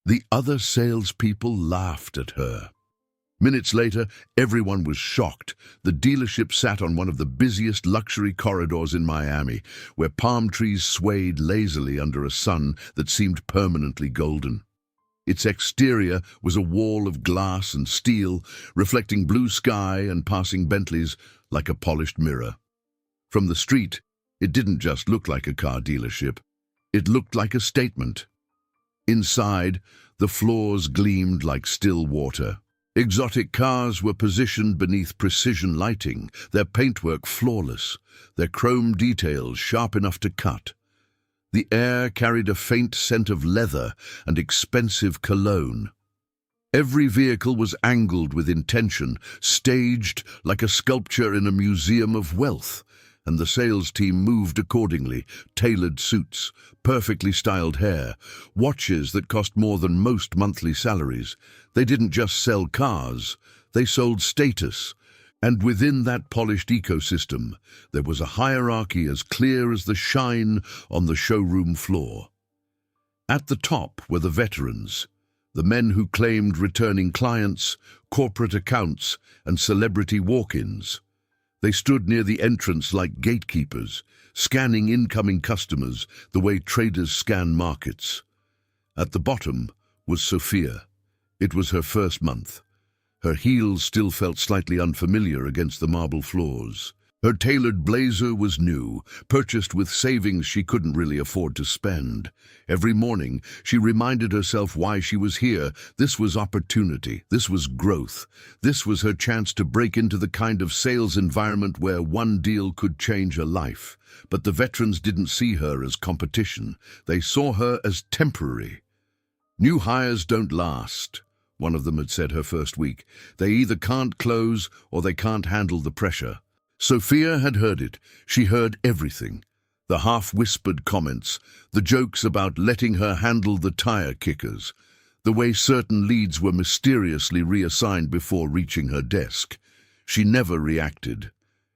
The other salespeople laughed at her. Minutes later, everyone was shocked. The dealership sat on one of the busiest luxury corridors in Miami, where palm trees swayed lazily under a sun that seemed permanently golden. Its exterior was a wall of glass and steel, reflecting blue sky and passing Bentleys like a polished mirror. From the street, it didn't just look like a car dealership. It looked like a statement. Inside, the floors gleamed like still water. Exotic cars were positioned beneath precision lighting, their paintwork flawless, their chrome details sharp enough to cut. The air carried a faint scent of leather and expensive cologne. Every vehicle was angled with intention, staged like a sculpture in a museum of wealth, and the sales team moved accordingly. Tailored suits, perfectly styled hair, watches that cost more than most monthly salaries. They didn't just sell cars, they sold status. And within that polished ecosystem, there was a hierarchy as clear as the shine on the showroom floor. At the top were the veterans, the men who claimed returning clients, corporate accounts, and celebrity walk-ins. They stood near the entrance like gatekeepers, scanning incoming customers the way traders scan markets. At the bottom was Sophia. It was her first month. Her heels still felt slightly unfamiliar against the marble floors. Her tailored blazer was new, purchased with savings she couldn't really afford to spend. Every morning, she reminded herself why she was here. This was opportunity. This was growth. This was her chance to break into the kind of sales environment where one deal could change her life. But the veterans didn't see her as competition. They saw her as temporary. New hires don't last, one of them had said her first week. They either can't close or they can't handle the pressure. Sophia had heard it. She heard everything. The half-whispered comments, the jokes about letting her handle the tire kickers, the way certain leads were mysteriously reassigned before reaching her desk. She never reacted.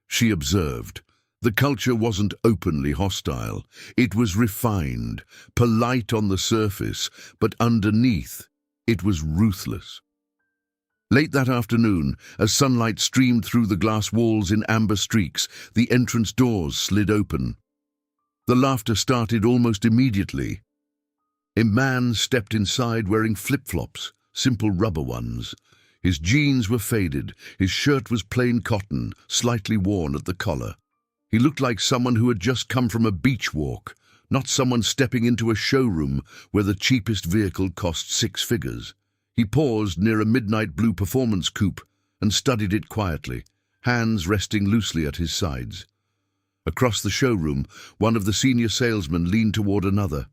She observed. The culture wasn't openly hostile. It was refined, polite on the surface, but underneath, it was ruthless. Late that afternoon, as sunlight streamed through the glass walls in amber streaks, the entrance doors slid open. The laughter started almost immediately. A man stepped inside wearing flip-flops, simple rubber ones. His jeans were faded, his shirt was plain cotton, slightly worn at the collar. He looked like someone who had just come from a beach walk, not someone stepping into a showroom where the cheapest vehicle cost 6 figures. He paused near a midnight blue performance coupe and studied it quietly, hands resting loosely at his sides. Across the showroom, one of the senior salesmen leaned toward another.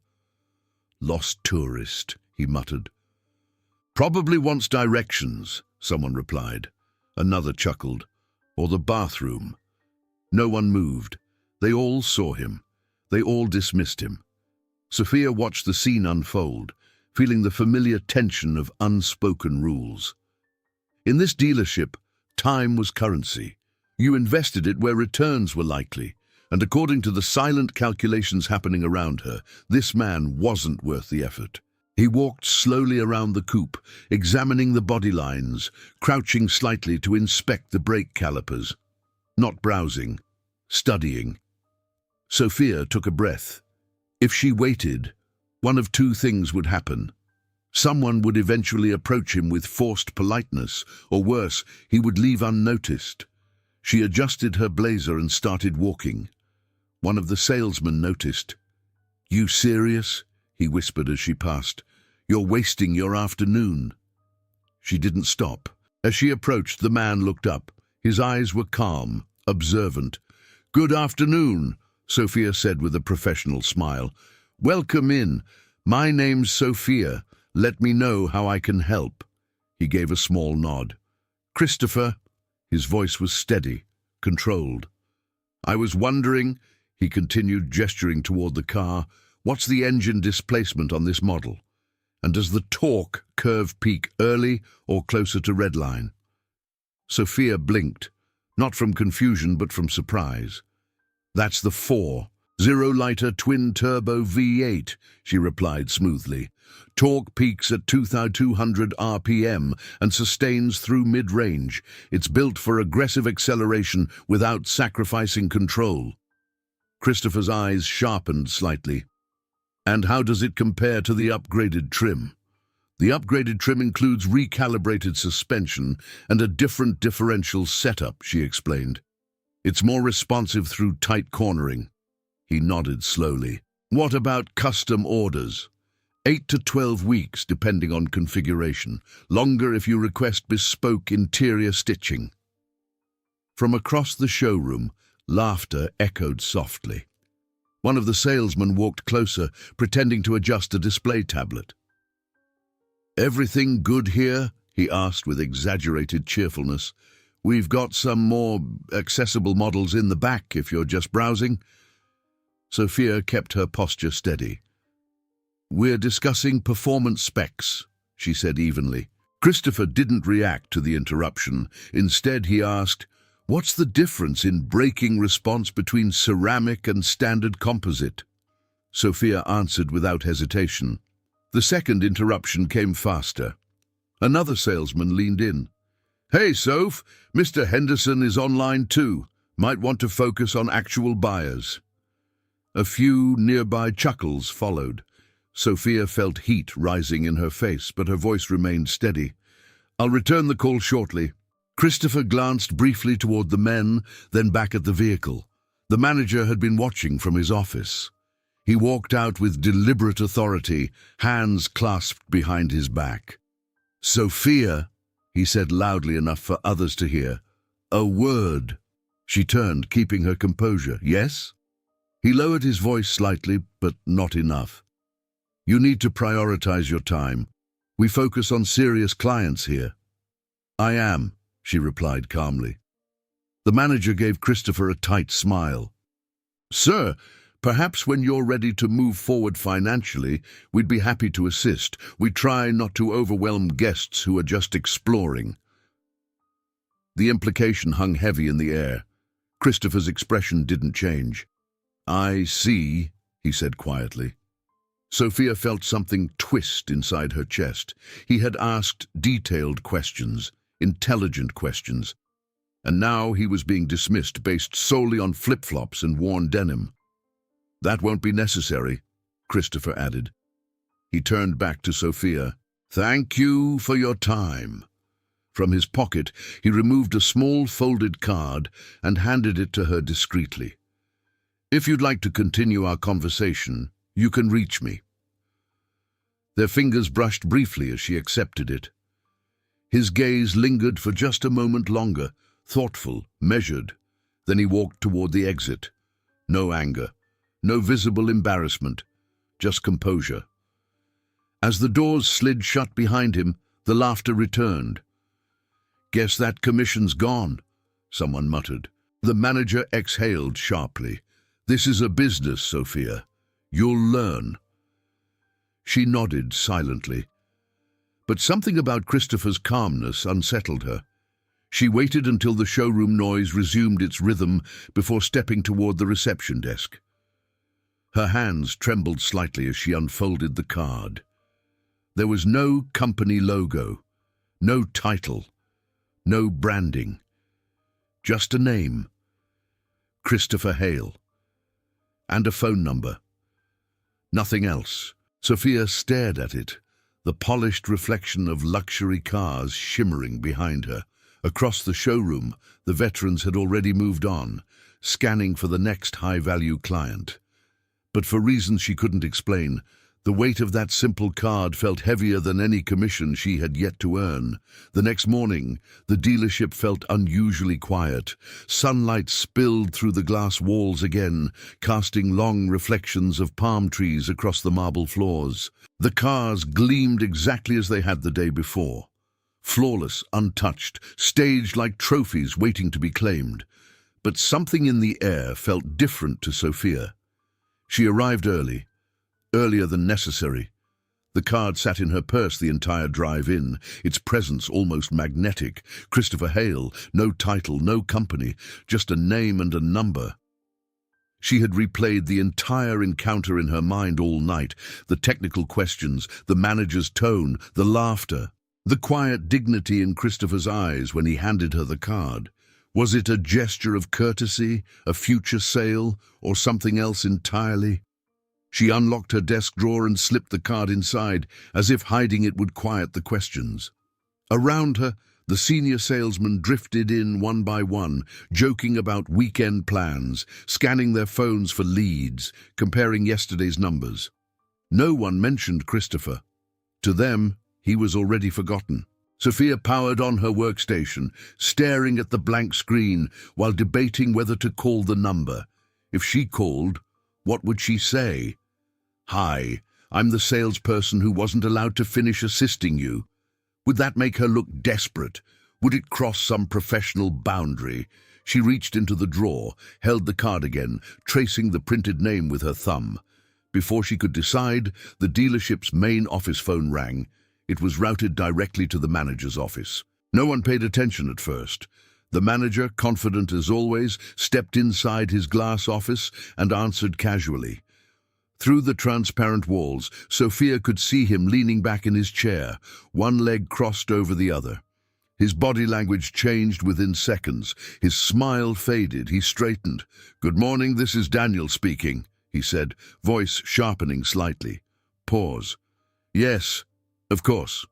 "Lost tourist," he muttered. "Probably wants directions," someone replied. Another chuckled. "Or the bathroom." No one moved. They all saw him. They all dismissed him. Sophia watched the scene unfold, feeling the familiar tension of unspoken rules. In this dealership, time was currency. You invested it where returns were likely, and according to the silent calculations happening around her, this man wasn't worth the effort. He walked slowly around the coupe, examining the body lines, crouching slightly to inspect the brake calipers. Not browsing, studying. Sophia took a breath. If she waited, one of two things would happen. Someone would eventually approach him with forced politeness, or worse, he would leave unnoticed. She adjusted her blazer and started walking. One of the salesmen noticed. "You serious?" he whispered as she passed. "You're wasting your afternoon." She didn't stop. As she approached, the man looked up. His eyes were calm, observant. "Good afternoon," Sophia said with a professional smile. "Welcome in. My name's Sophia. Let me know how I can help." He gave a small nod. "Christopher." His voice was steady, controlled. "I was wondering," he continued, gesturing toward the car, "what's the engine displacement on this model? And does the torque curve peak early or closer to redline?" Sophia blinked, not from confusion but from surprise. "That's the 4. Zero-liter twin-turbo V8, she replied smoothly. Torque peaks at 2,200 RPM and sustains through mid-range. It's built for aggressive acceleration without sacrificing control. Christopher's eyes sharpened slightly. And how does it compare to the upgraded trim? The upgraded trim includes recalibrated suspension and a different differential setup, she explained. It's more responsive through tight cornering. He nodded slowly. What about custom orders? 8 to 12 weeks, depending on configuration. Longer if you request bespoke interior stitching. From across the showroom, laughter echoed softly. One of the salesmen walked closer, pretending to adjust a display tablet. Everything good here? He asked with exaggerated cheerfulness. We've got some more accessible models in the back if you're just browsing. Sophia kept her posture steady. We're discussing performance specs, she said evenly. Christopher didn't react to the interruption. Instead, he asked, what's the difference in braking response between ceramic and standard composite? Sophia answered without hesitation. The second interruption came faster. Another salesman leaned in. Hey, Soph, Mr. Henderson is online too. Might want to focus on actual buyers. A few nearby chuckles followed. Sophia felt heat rising in her face, but her voice remained steady. I'll return the call shortly. Christopher glanced briefly toward the men, then back at the vehicle. The manager had been watching from his office. He walked out with deliberate authority, hands clasped behind his back. Sophia, he said loudly enough for others to hear. A word. She turned, keeping her composure. Yes? He lowered his voice slightly, but not enough. You need to prioritize your time. We focus on serious clients here. I am, she replied calmly. The manager gave Christopher a tight smile. Sir, perhaps when you're ready to move forward financially, we'd be happy to assist. We try not to overwhelm guests who are just exploring. The implication hung heavy in the air. Christopher's expression didn't change. I see, he said quietly. Sophia felt something twist inside her chest. He had asked detailed questions, intelligent questions, and now he was being dismissed based solely on flip-flops and worn denim. That won't be necessary, Christopher added. He turned back to Sophia. Thank you for your time. From his pocket, he removed a small folded card and handed it to her discreetly. If you'd like to continue our conversation, you can reach me. Their fingers brushed briefly as she accepted it. His gaze lingered for just a moment longer, thoughtful, measured. Then he walked toward the exit. No anger, no visible embarrassment, just composure. As the doors slid shut behind him, the laughter returned. Guess that commission's gone, someone muttered. The manager exhaled sharply. This is a business, Sophia. You'll learn. She nodded silently. But something about Christopher's calmness unsettled her. She waited until the showroom noise resumed its rhythm before stepping toward the reception desk. Her hands trembled slightly as she unfolded the card. There was no company logo, no title, no branding. Just a name. Christopher Hale. And a phone number. Nothing else. Sophia stared at it, the polished reflection of luxury cars shimmering behind her. Across the showroom, the veterans had already moved on, scanning for the next high-value client. But for reasons she couldn't explain, the weight of that simple card felt heavier than any commission she had yet to earn. The next morning, the dealership felt unusually quiet. Sunlight spilled through the glass walls again, casting long reflections of palm trees across the marble floors. The cars gleamed exactly as they had the day before. Flawless, untouched, staged like trophies waiting to be claimed. But something in the air felt different to Sophia. She arrived early. Earlier than necessary. The card sat in her purse the entire drive in, its presence almost magnetic. Christopher Hale, no title, no company, just a name and a number. She had replayed the entire encounter in her mind all night, the technical questions, the manager's tone, the laughter, the quiet dignity in Christopher's eyes when he handed her the card. Was it a gesture of courtesy, a future sale, or something else entirely? She unlocked her desk drawer and slipped the card inside, as if hiding it would quiet the questions. Around her, the senior salesmen drifted in one by one, joking about weekend plans, scanning their phones for leads, comparing yesterday's numbers. No one mentioned Christopher. To them, he was already forgotten. Sophia powered on her workstation, staring at the blank screen while debating whether to call the number. If she called, what would she say? "Hi, I'm the salesperson who wasn't allowed to finish assisting you." Would that make her look desperate? Would it cross some professional boundary? She reached into the drawer, held the card again, tracing the printed name with her thumb. Before she could decide, the dealership's main office phone rang. It was routed directly to the manager's office. No one paid attention at first. The manager, confident as always, stepped inside his glass office and answered casually. Through the transparent walls, Sophia could see him leaning back in his chair, one leg crossed over the other. His body language changed within seconds. His smile faded. He straightened. "Good morning, this is Daniel speaking," he said, voice sharpening slightly. Pause. "Yes, of course."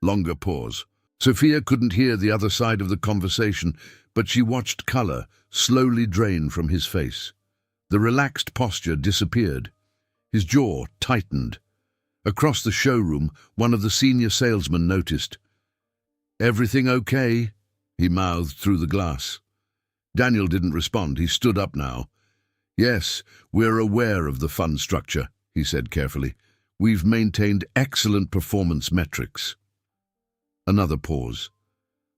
Longer pause. Sophia couldn't hear the other side of the conversation, but she watched color slowly drain from his face. The relaxed posture disappeared. His jaw tightened. Across the showroom, one of the senior salesmen noticed. "Everything okay?" he mouthed through the glass. Daniel didn't respond. He stood up now. "Yes, we're aware of the fund structure," he said carefully. "We've maintained excellent performance metrics." Another pause.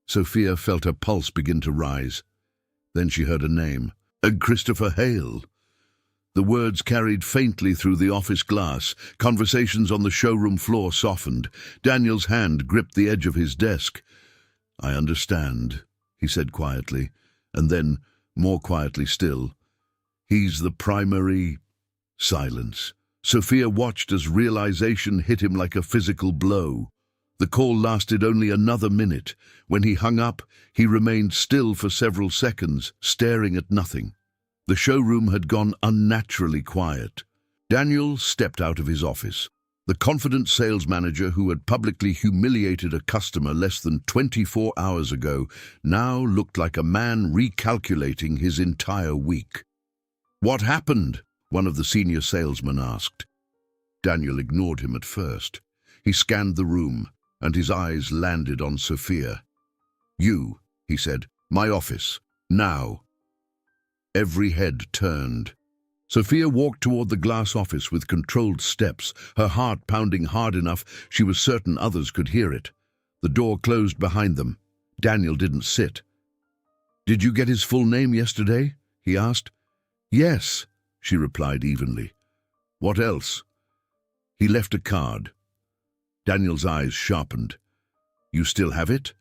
Sophia felt her pulse begin to rise. Then she heard a name. Christopher Hale. The words carried faintly through the office glass. Conversations on the showroom floor softened. Daniel's hand gripped the edge of his desk. "I understand," he said quietly, and then, more quietly still, "He's the primary..." Silence. Sophia watched as realization hit him like a physical blow. The call lasted only another minute. When he hung up, he remained still for several seconds, staring at nothing. The showroom had gone unnaturally quiet. Daniel stepped out of his office. The confident sales manager who had publicly humiliated a customer less than 24 hours ago now looked like a man recalculating his entire week. "What happened?" one of the senior salesmen asked. Daniel ignored him at first. He scanned the room, and his eyes landed on Sophia. "You," he said, "my office, now." Every head turned. Sophia walked toward the glass office with controlled steps, her heart pounding hard enough she was certain others could hear it. The door closed behind them. Daniel didn't sit. "Did you get his full name yesterday?" he asked. "Yes," she replied evenly. "What else?" "He left a card." Daniel's eyes sharpened. "You still have it?"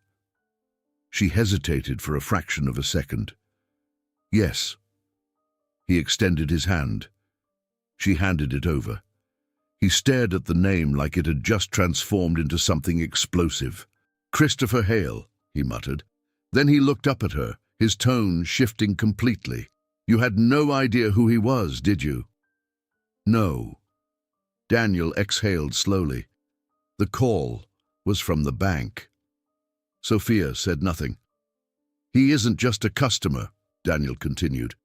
She hesitated for a fraction of a second. "Yes." He extended his hand. She handed it over. He stared at the name like it had just transformed into something explosive. "Christopher Hale," he muttered. Then he looked up at her, his tone shifting completely. "You had no idea who he was, did you?" "No." Daniel exhaled slowly. The call was from the bank. Sophia said nothing. "He isn't just a customer," Daniel continued.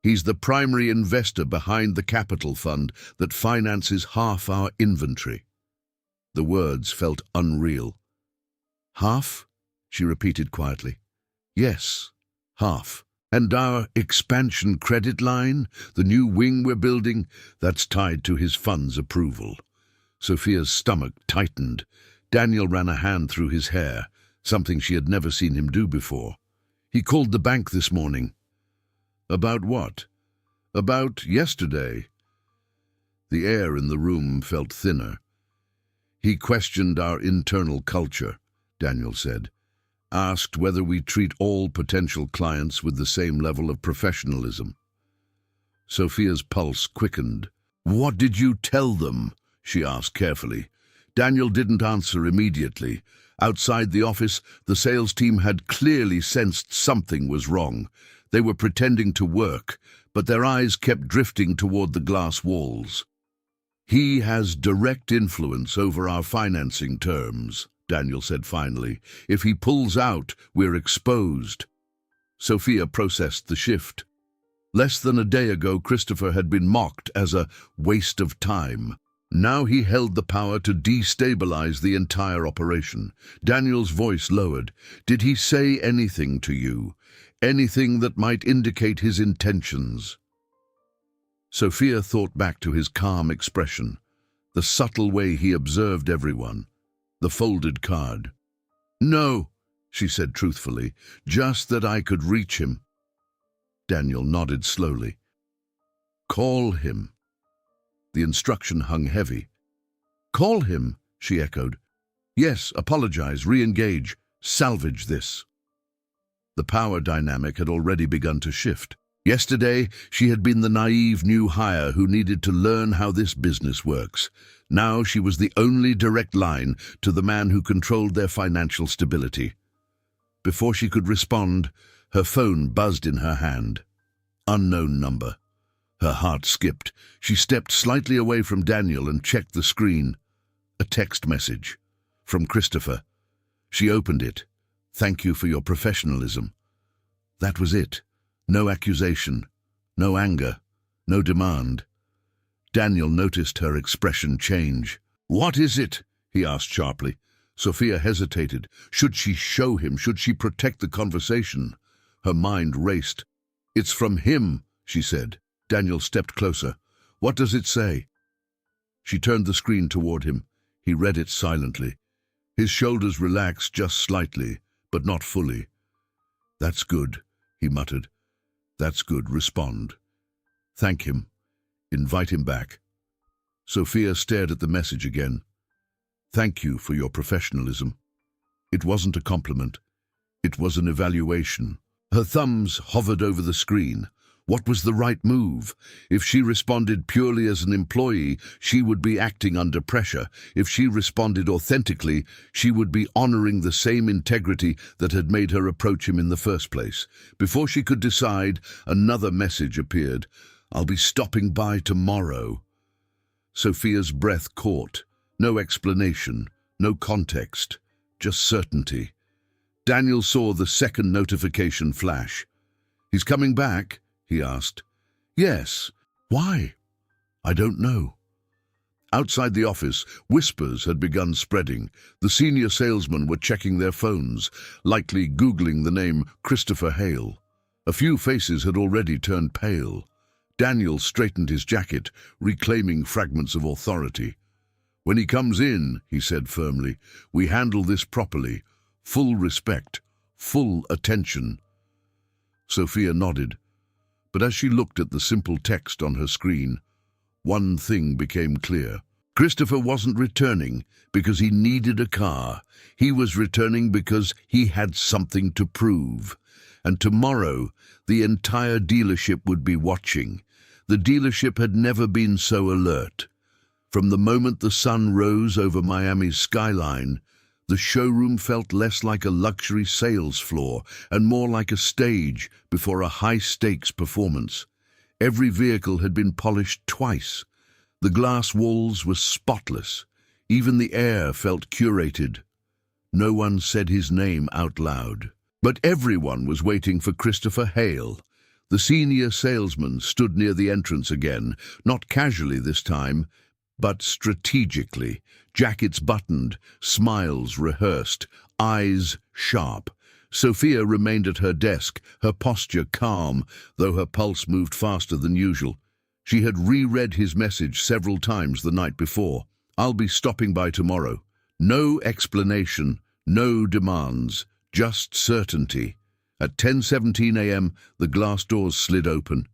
"He's the primary investor behind the capital fund that finances half our inventory." The words felt unreal. "Half?" she repeated quietly. "Yes, half. And our expansion credit line, the new wing we're building, that's tied to his fund's approval." Sophia's stomach tightened. Daniel ran a hand through his hair, something she had never seen him do before. "He called the bank this morning." "About what?" "About yesterday." The air in the room felt thinner. "He questioned our internal culture," Daniel said. "Asked whether we treat all potential clients with the same level of professionalism." Sophia's pulse quickened. "What did you tell them?" she asked carefully. Daniel didn't answer immediately. Outside the office, the sales team had clearly sensed something was wrong. They were pretending to work, but their eyes kept drifting toward the glass walls. "He has direct influence over our financing terms," Daniel said finally. "If he pulls out, we're exposed." Sophia processed the shift. Less than a day ago, Christopher had been mocked as a waste of time. Now he held the power to destabilize the entire operation. Daniel's voice lowered. "Did he say anything to you? Anything that might indicate his intentions?" Sophia thought back to his calm expression, the subtle way he observed everyone, the folded card. "No," she said truthfully, "just that I could reach him." Daniel nodded slowly. "Call him." The instruction hung heavy. "Call him," she echoed. "Yes, apologize, re-engage, salvage this." The power dynamic had already begun to shift. Yesterday, she had been the naive new hire who needed to learn how this business works. Now she was the only direct line to the man who controlled their financial stability. Before she could respond, her phone buzzed in her hand. Unknown number. Her heart skipped. She stepped slightly away from Daniel and checked the screen. A text message. From Christopher. She opened it. "Thank you for your professionalism." That was it. No accusation, no anger, no demand. Daniel noticed her expression change. "What is it?" he asked sharply. Sophia hesitated. Should she show him? Should she protect the conversation? Her mind raced. "It's from him," she said. Daniel stepped closer. "What does it say?" She turned the screen toward him. He read it silently. His shoulders relaxed just slightly, but not fully. "That's good," he muttered. "That's good. Respond. Thank him. Invite him back." Sophia stared at the message again. "Thank you for your professionalism." It wasn't a compliment. It was an evaluation. Her thumbs hovered over the screen. What was the right move? If she responded purely as an employee, she would be acting under pressure. If she responded authentically, she would be honoring the same integrity that had made her approach him in the first place. Before she could decide, another message appeared. "I'll be stopping by tomorrow." Sophia's breath caught. No explanation, no context, just certainty. Daniel saw the second notification flash. "He's coming back?" he asked. "Yes. Why?" "I don't know." Outside the office, whispers had begun spreading. The senior salesmen were checking their phones, likely Googling the name Christopher Hale. A few faces had already turned pale. Daniel straightened his jacket, reclaiming fragments of authority. "When he comes in," he said firmly, "we handle this properly. Full respect, full attention." Sophia nodded. But as she looked at the simple text on her screen, one thing became clear. Christopher wasn't returning because he needed a car. He was returning because he had something to prove. And tomorrow, the entire dealership would be watching. The dealership had never been so alert. From the moment the sun rose over Miami's skyline, the showroom felt less like a luxury sales floor and more like a stage before a high-stakes performance. Every vehicle had been polished twice. The glass walls were spotless. Even the air felt curated. No one said his name out loud. But everyone was waiting for Christopher Hale. The senior salesman stood near the entrance again, not casually this time, but strategically. Jackets buttoned, smiles rehearsed, eyes sharp. Sophia remained at her desk, her posture calm, though her pulse moved faster than usual. She had reread his message several times the night before. "I'll be stopping by tomorrow." No explanation, no demands, just certainty. At 10:17 a.m., the glass doors slid open.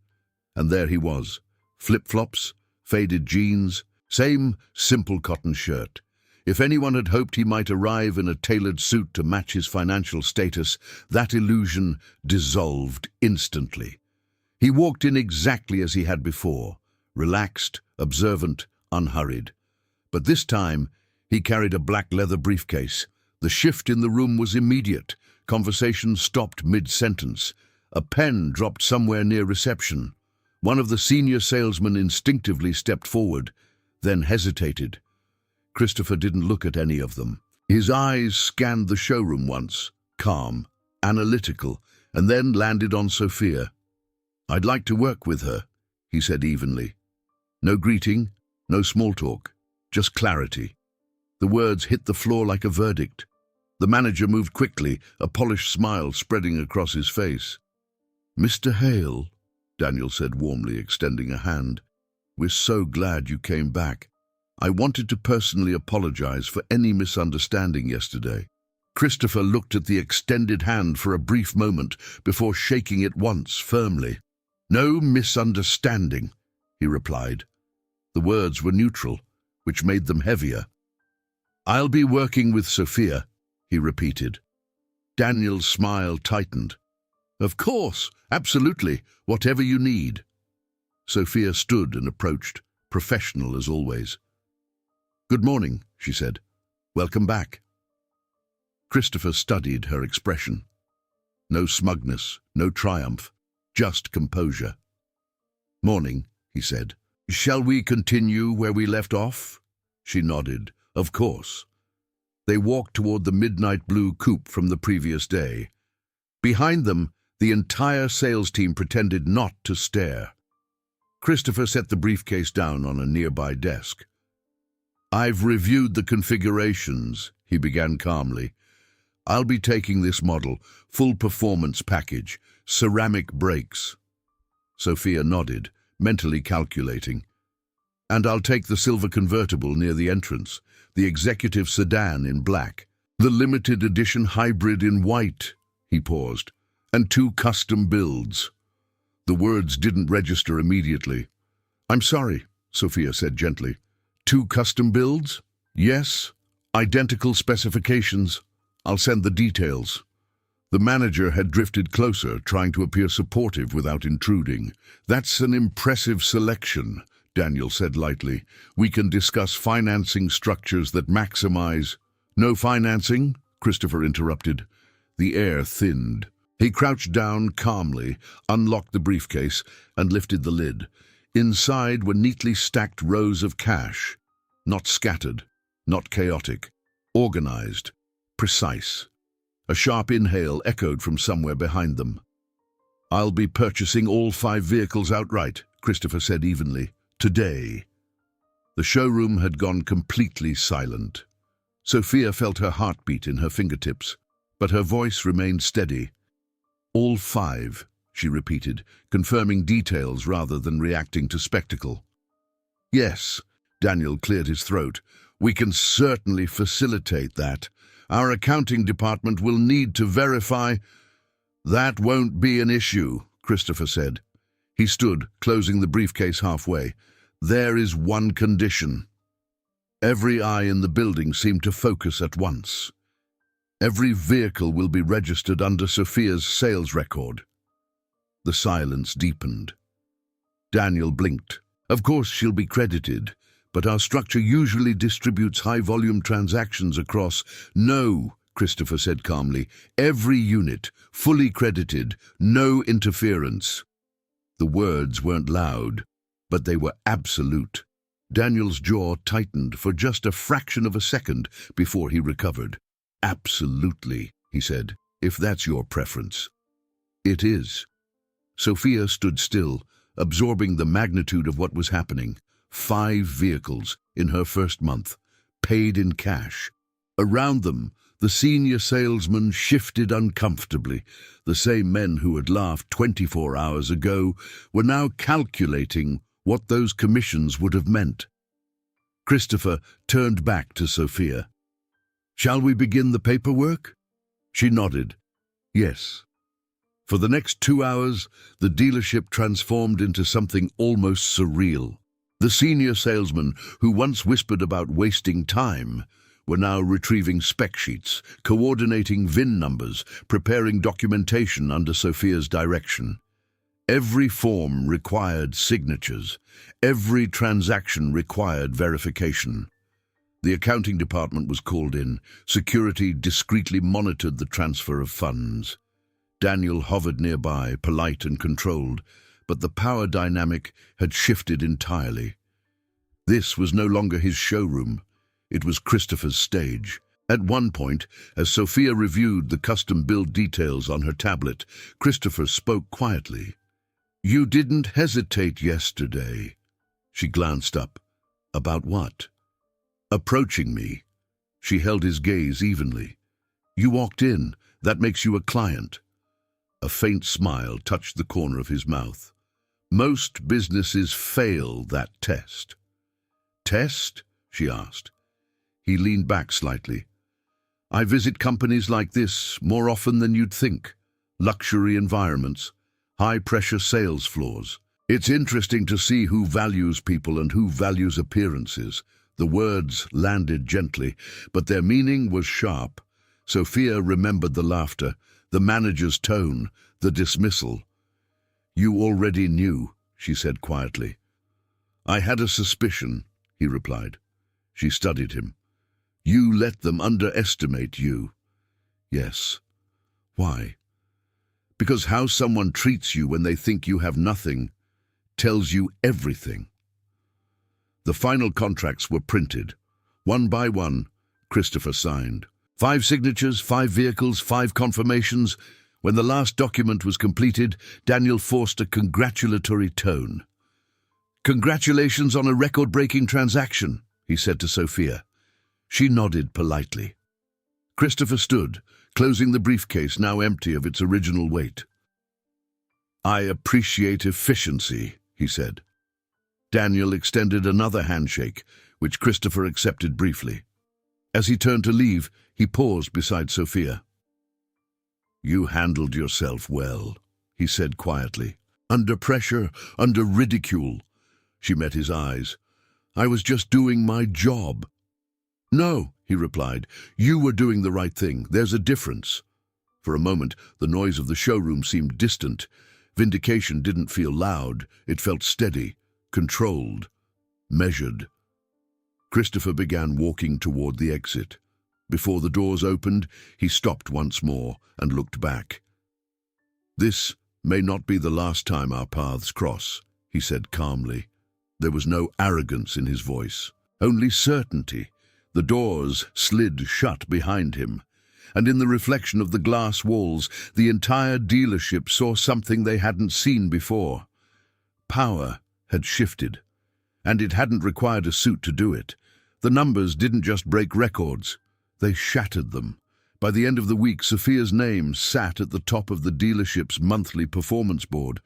And there he was. Flip-flops, faded jeans, same simple cotton shirt. If anyone had hoped he might arrive in a tailored suit to match his financial status, that illusion dissolved instantly. He walked in exactly as he had before, relaxed, observant, unhurried. But this time, he carried a black leather briefcase. The shift in the room was immediate. Conversation stopped mid-sentence. A pen dropped somewhere near reception. One of the senior salesmen instinctively stepped forward, then hesitated. Christopher didn't look at any of them. His eyes scanned the showroom once, calm, analytical, and then landed on Sophia. "I'd like to work with her," he said evenly. No greeting, no small talk, just clarity. The words hit the floor like a verdict. The manager moved quickly, a polished smile spreading across his face. "Mr. Hale," Daniel said warmly, extending a hand, "we're so glad you came back. I wanted to personally apologize for any misunderstanding yesterday." Christopher looked at the extended hand for a brief moment before shaking it once firmly. "No misunderstanding," he replied. The words were neutral, which made them heavier. "I'll be working with Sophia," he repeated. Daniel's smile tightened. "Of course, absolutely, whatever you need." Sophia stood and approached, professional as always. "Good morning," she said. "Welcome back." Christopher studied her expression. No smugness, no triumph, just composure. "Morning," he said. "Shall we continue where we left off?" She nodded. "Of course." They walked toward the midnight blue coupe from the previous day. Behind them, the entire sales team pretended not to stare. Christopher set the briefcase down on a nearby desk. "I've reviewed the configurations," he began calmly. "I'll be taking this model, full performance package, ceramic brakes." Sophia nodded, mentally calculating. "And I'll take the silver convertible near the entrance, the executive sedan in black, the limited edition hybrid in white," he paused, "and 2 custom builds." The words didn't register immediately. "I'm sorry," Sophia said gently. "2 custom builds?" "Yes, identical specifications. I'll send the details." The manager had drifted closer, trying to appear supportive without intruding. "That's an impressive selection," Daniel said lightly. "We can discuss financing structures that maximize—" "No financing?" Christopher interrupted. The air thinned. He crouched down calmly, unlocked the briefcase, and lifted the lid. Inside were neatly stacked rows of cash. Not scattered, not chaotic. Organized. Precise. A sharp inhale echoed from somewhere behind them. "I'll be purchasing all 5 vehicles outright," Christopher said evenly. "Today." The showroom had gone completely silent. Sophia felt her heartbeat in her fingertips, but her voice remained steady. "All 5, she repeated, confirming details rather than reacting to spectacle. "Yes," Daniel cleared his throat. "We can certainly facilitate that. Our accounting department will need to verify—" "That won't be an issue," Christopher said. He stood, closing the briefcase halfway. "There is one condition." Every eye in the building seemed to focus at once. "Every vehicle will be registered under Sophia's sales record." The silence deepened. Daniel blinked. "Of course she'll be credited, but our structure usually distributes high-volume transactions across—" "No," Christopher said calmly. "Every unit, fully credited, no interference." The words weren't loud, but they were absolute. Daniel's jaw tightened for just a fraction of a second before he recovered. "Absolutely," he said, "if that's your preference." "It is." Sophia stood still, absorbing the magnitude of what was happening. 5 vehicles in her first month, paid in cash. Around them, the senior salesmen shifted uncomfortably. The same men who had laughed 24 hours ago were now calculating what those commissions would have meant. Christopher turned back to Sophia. "Shall we begin the paperwork?" She nodded. "Yes." For the next 2 hours, the dealership transformed into something almost surreal. The senior salesmen, who once whispered about wasting time, were now retrieving spec sheets, coordinating VIN numbers, preparing documentation under Sophia's direction. Every form required signatures. Every transaction required verification. The accounting department was called in. Security discreetly monitored the transfer of funds. Daniel hovered nearby, polite and controlled, but the power dynamic had shifted entirely. This was no longer his showroom. It was Christopher's stage. At one point, as Sophia reviewed the custom-build details on her tablet, Christopher spoke quietly. "You didn't hesitate yesterday." She glanced up. "About what?" "Approaching me." She held his gaze evenly. "You walked in. That makes you a client." A faint smile touched the corner of his mouth. "Most businesses fail that test." "Test?" she asked. He leaned back slightly. "I visit companies like this more often than you'd think. Luxury environments, high-pressure sales floors. It's interesting to see who values people and who values appearances." The words landed gently, but their meaning was sharp. Sophia remembered the laughter, the manager's tone, the dismissal. "You already knew," she said quietly. "I had a suspicion," he replied. She studied him. "You let them underestimate you." "Yes." "Why?" "Because how someone treats you when they think you have nothing tells you everything." The final contracts were printed. One by one, Christopher signed. 5 signatures, 5 vehicles, 5 confirmations. When the last document was completed, Daniel forced a congratulatory tone. "Congratulations on a record-breaking transaction," he said to Sophia. She nodded politely. Christopher stood, closing the briefcase, now empty of its original weight. "I appreciate efficiency," he said. Daniel extended another handshake, which Christopher accepted briefly. As he turned to leave, he paused beside Sophia. "You handled yourself well," he said quietly. "Under pressure, under ridicule." She met his eyes. "I was just doing my job." "No," he replied. "You were doing the right thing. There's a difference." For a moment, the noise of the showroom seemed distant. Vindication didn't feel loud. It felt steady, controlled, measured. Christopher began walking toward the exit. Before the doors opened, he stopped once more and looked back. "This may not be the last time our paths cross," he said calmly. There was no arrogance in his voice, only certainty. The doors slid shut behind him, and in the reflection of the glass walls, the entire dealership saw something they hadn't seen before. Power had shifted, and it hadn't required a suit to do it. The numbers didn't just break records, they shattered them. By the end of the week, Sophia's name sat at the top of the dealership's monthly performance board,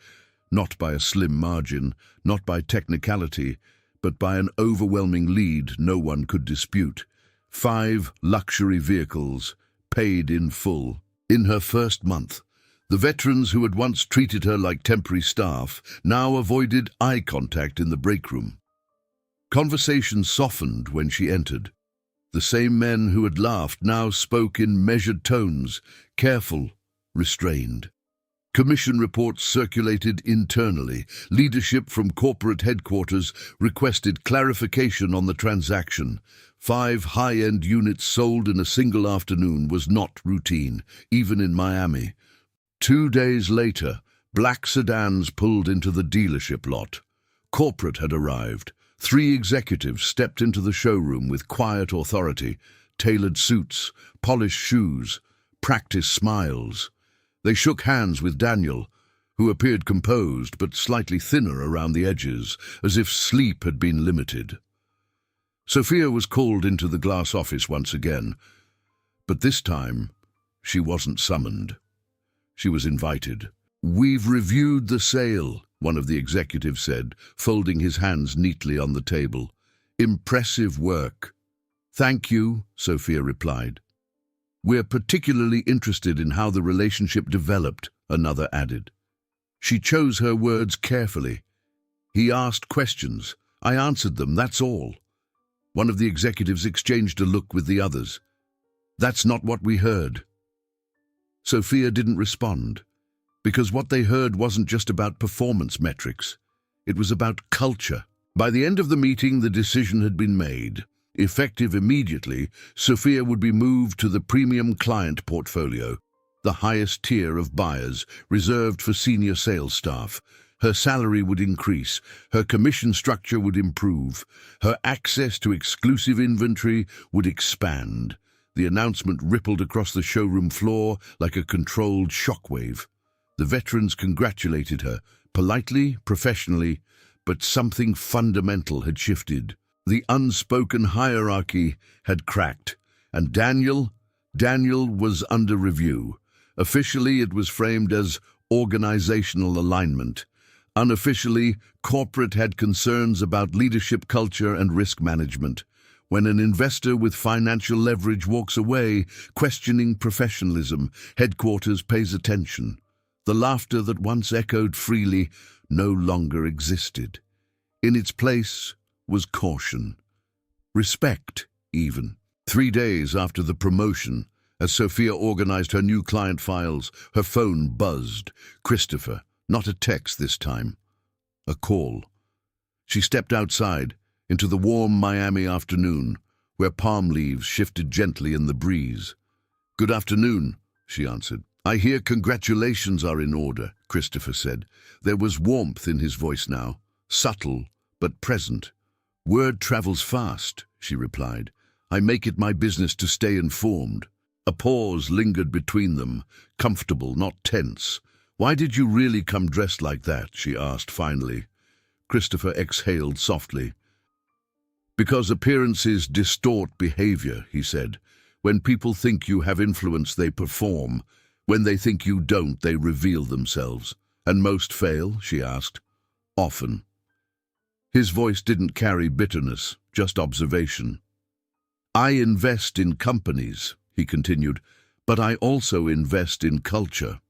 not by a slim margin, not by technicality, but by an overwhelming lead no one could dispute. 5 luxury vehicles, paid in full. In her first month, the veterans who had once treated her like temporary staff now avoided eye contact in the break room. Conversation softened when she entered. The same men who had laughed now spoke in measured tones, careful, restrained. Commission reports circulated internally. Leadership from corporate headquarters requested clarification on the transaction. 5 high-end units sold in a single afternoon was not routine, even in Miami. 2 days later, black sedans pulled into the dealership lot. Corporate had arrived. 3 executives stepped into the showroom with quiet authority, tailored suits, polished shoes, practiced smiles. They shook hands with Daniel, who appeared composed but slightly thinner around the edges, as if sleep had been limited. Sophia was called into the glass office once again, but this time she wasn't summoned. She was invited. "We've reviewed the sale," one of the executives said, folding his hands neatly on the table. "Impressive work." "Thank you," Sophia replied. "We're particularly interested in how the relationship developed," another added. She chose her words carefully. "He asked questions. I answered them, that's all." One of the executives exchanged a look with the others. "That's not what we heard." Sophia didn't respond, because what they heard wasn't just about performance metrics. It was about culture. By the end of the meeting, the decision had been made. Effective immediately, Sophia would be moved to the premium client portfolio, the highest tier of buyers, reserved for senior sales staff. Her salary would increase, her commission structure would improve, her access to exclusive inventory would expand. The announcement rippled across the showroom floor like a controlled shockwave. The veterans congratulated her, politely, professionally, but something fundamental had shifted. The unspoken hierarchy had cracked, and Daniel was under review. Officially, it was framed as organizational alignment. Unofficially, corporate had concerns about leadership culture and risk management. When an investor with financial leverage walks away, questioning professionalism, headquarters pays attention. The laughter that once echoed freely no longer existed. In its place was caution. Respect, even. 3 days after the promotion, as Sophia organized her new client files, her phone buzzed. Christopher, not a text this time. A call. She stepped outside, into the warm Miami afternoon, where palm leaves shifted gently in the breeze. "Good afternoon," she answered. "I hear congratulations are in order," Christopher said. There was warmth in his voice now, subtle but present. "Word travels fast," she replied. "I make it my business to stay informed." A pause lingered between them, comfortable, not tense. "Why did you really come dressed like that?" she asked finally. Christopher exhaled softly. "Because appearances distort behavior," he said. "When people think you have influence, they perform. When they think you don't, they reveal themselves." "And most fail?" she asked. "Often." His voice didn't carry bitterness, just observation. "I invest in companies," he continued, "but I also invest in culture.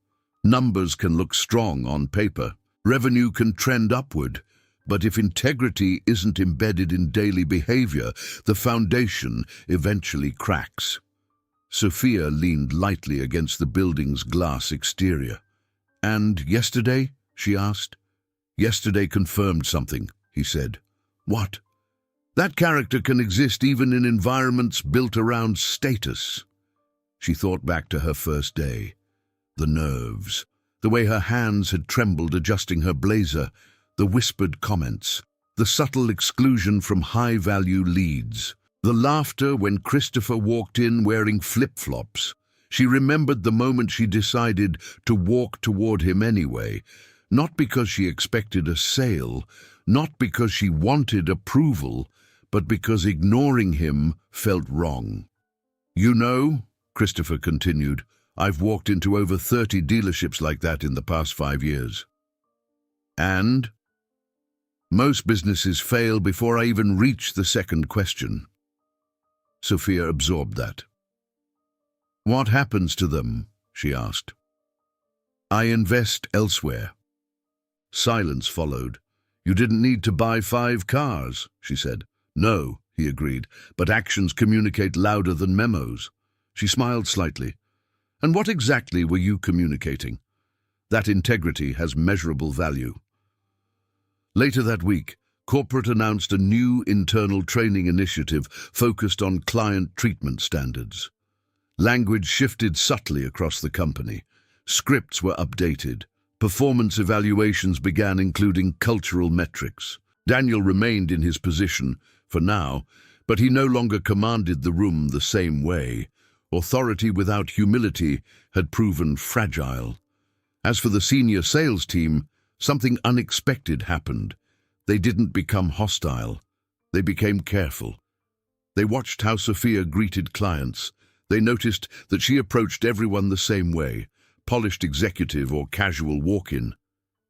Numbers can look strong on paper. Revenue can trend upward. But if integrity isn't embedded in daily behavior, the foundation eventually cracks." Sophia leaned lightly against the building's glass exterior. "And yesterday?" she asked. "Yesterday confirmed something," he said. "What?" "That character can exist even in environments built around status." She thought back to her first day. The nerves, the way her hands had trembled adjusting her blazer, the whispered comments, the subtle exclusion from high-value leads, the laughter when Christopher walked in wearing flip-flops. She remembered the moment she decided to walk toward him anyway, not because she expected a sale, not because she wanted approval, but because ignoring him felt wrong. "You know," Christopher continued, "I've walked into over 30 dealerships like that in the past 5 years. And most businesses fail before I even reach the second question." Sophia absorbed that. "What happens to them?" she asked. "I invest elsewhere." Silence followed. "You didn't need to buy 5 cars," she said. "No," he agreed, "but actions communicate louder than memos." She smiled slightly. "And what exactly were you communicating?" "That integrity has measurable value." Later that week, corporate announced a new internal training initiative focused on client treatment standards. Language shifted subtly across the company. Scripts were updated. Performance evaluations began including cultural metrics. Daniel remained in his position, for now, but he no longer commanded the room the same way. Authority without humility had proven fragile. As for the senior sales team, something unexpected happened. They didn't become hostile. They became careful. They watched how Sophia greeted clients. They noticed that she approached everyone the same way, polished executive or casual walk-in.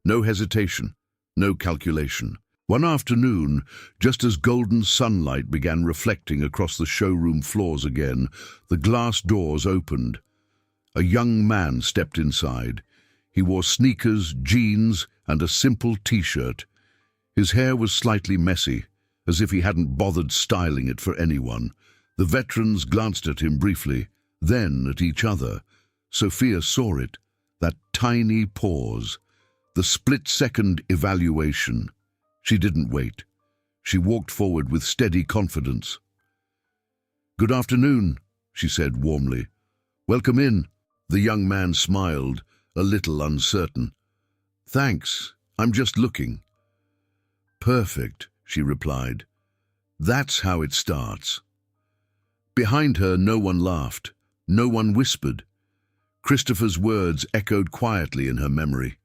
No hesitation, no calculation. One afternoon, just as golden sunlight began reflecting across the showroom floors again, the glass doors opened. A young man stepped inside. He wore sneakers, jeans, and a simple t-shirt. His hair was slightly messy, as if he hadn't bothered styling it for anyone. The veterans glanced at him briefly, then at each other. Sophia saw it, that tiny pause, the split-second evaluation. She didn't wait. She walked forward with steady confidence. "Good afternoon," she said warmly. "Welcome in." The young man smiled, a little uncertain. "Thanks, I'm just looking." "Perfect," she replied. "That's how it starts." Behind her, no one laughed, no one whispered. Christopher's words echoed quietly in her memory.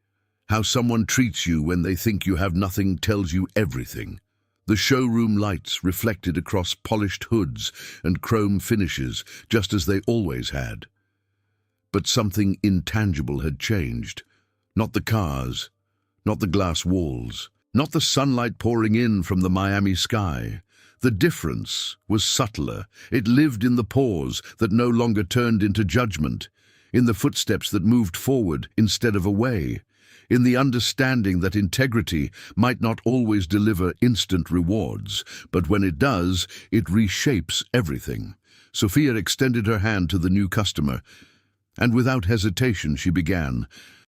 How someone treats you when they think you have nothing tells you everything. The showroom lights reflected across polished hoods and chrome finishes, just as they always had. But something intangible had changed. Not the cars, not the glass walls, not the sunlight pouring in from the Miami sky. The difference was subtler. It lived in the pause that no longer turned into judgment, in the footsteps that moved forward instead of away, in the understanding that integrity might not always deliver instant rewards, but when it does, it reshapes everything. Sophia extended her hand to the new customer, and without hesitation she began.